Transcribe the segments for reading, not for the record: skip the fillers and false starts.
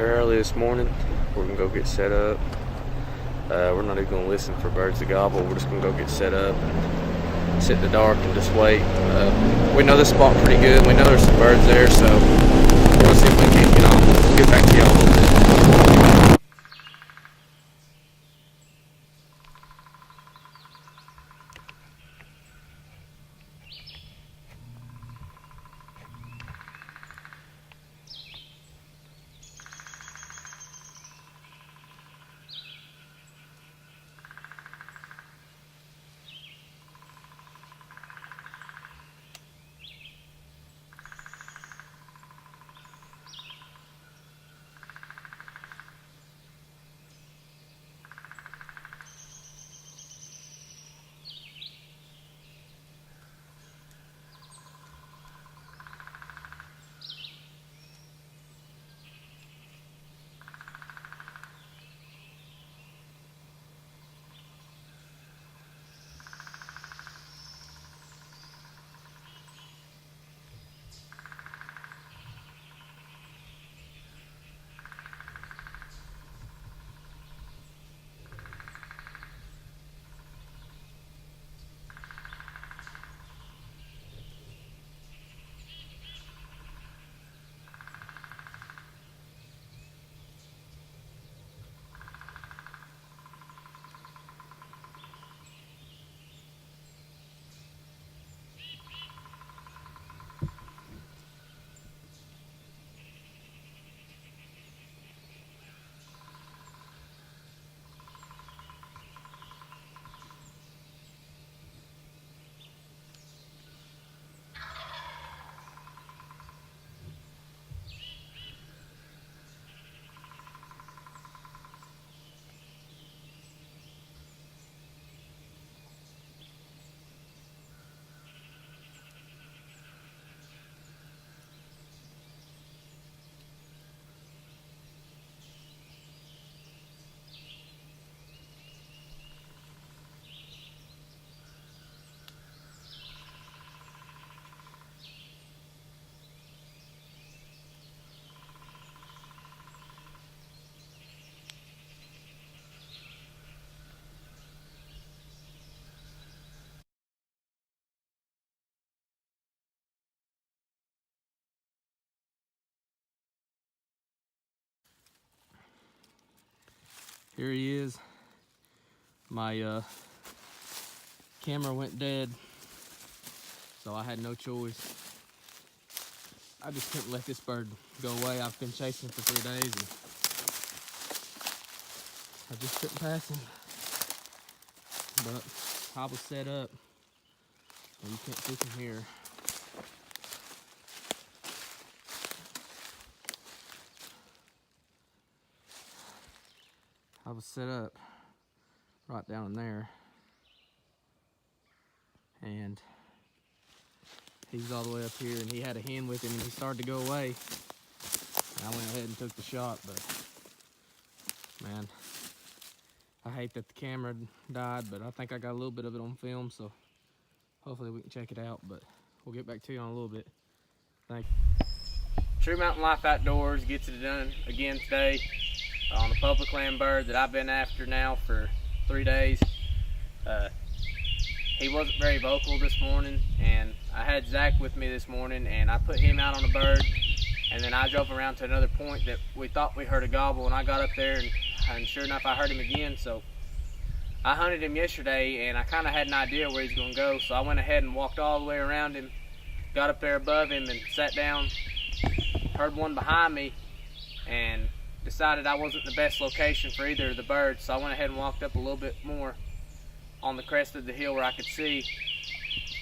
here early this morning. We're gonna go get set up. We're not even gonna listen for birds to gobble. We're just gonna go get set up and sit in the dark and just wait. We know this spot pretty good. We know there's some birds there, so we're gonna see if we can't get on. We'll get back to y'all in a little bit. Here he is. My camera went dead, so I had no choice. I just couldn't let this bird go away. I've been chasing him for 3 days and I just couldn't pass him. But I was set up, and you can't see from here. I was set up right down in there, and he's all the way up here, and he had a hen with him, and he started to go away. And I went ahead and took the shot, but man, I hate that the camera died, but I think I got a little bit of it on film, so hopefully we can check it out, but we'll get back to you in a little bit. Thank you. True Mountain Life Outdoors gets it done again today on a public land bird that I've been after now for 3 days. He wasn't very vocal this morning, and I had Zach with me this morning, and I put him out on the bird, and then I drove around to another point that we thought we heard a gobble, and I got up there, and sure enough I heard him again. So I hunted him yesterday, and I kind of had an idea where he's going to go, so I went ahead and walked all the way around him, got up there above him and sat down, heard one behind me, and decided I wasn't the best location for either of the birds, so I went ahead and walked up a little bit more on the crest of the hill where I could see.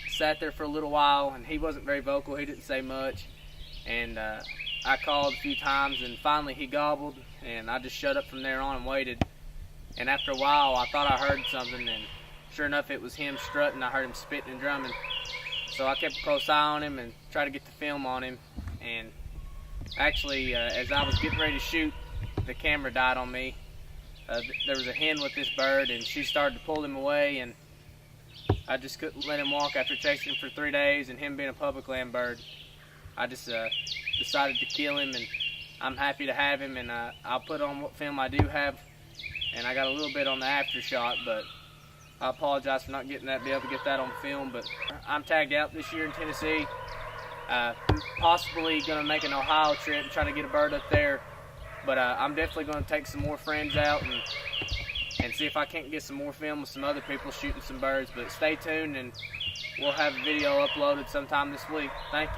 Sat there for a little while, and he wasn't very vocal. He didn't say much, and I called a few times, and finally he gobbled, and I just shut up from there on and waited. And after a while I thought I heard something, and sure enough it was him strutting. I heard him spitting and drumming, so I kept a close eye on him and tried to get the film on him. And actually, as I was getting ready to shoot, the camera died on me. There was a hen with this bird, and she started to pull him away, and I just couldn't let him walk after chasing him for 3 days, and him being a public land bird. I just decided to kill him and I'm happy to have him, and I'll put on what film I do have, and I got a little bit on the after shot, but I apologize for not be able to get that on film. But I'm tagged out this year in Tennessee. Possibly going to make an Ohio trip, try to get a bird up there. But I'm definitely going to take some more friends out and see if I can't get some more film with some other people shooting some birds. But stay tuned, and we'll have a video uploaded sometime this week. Thank you.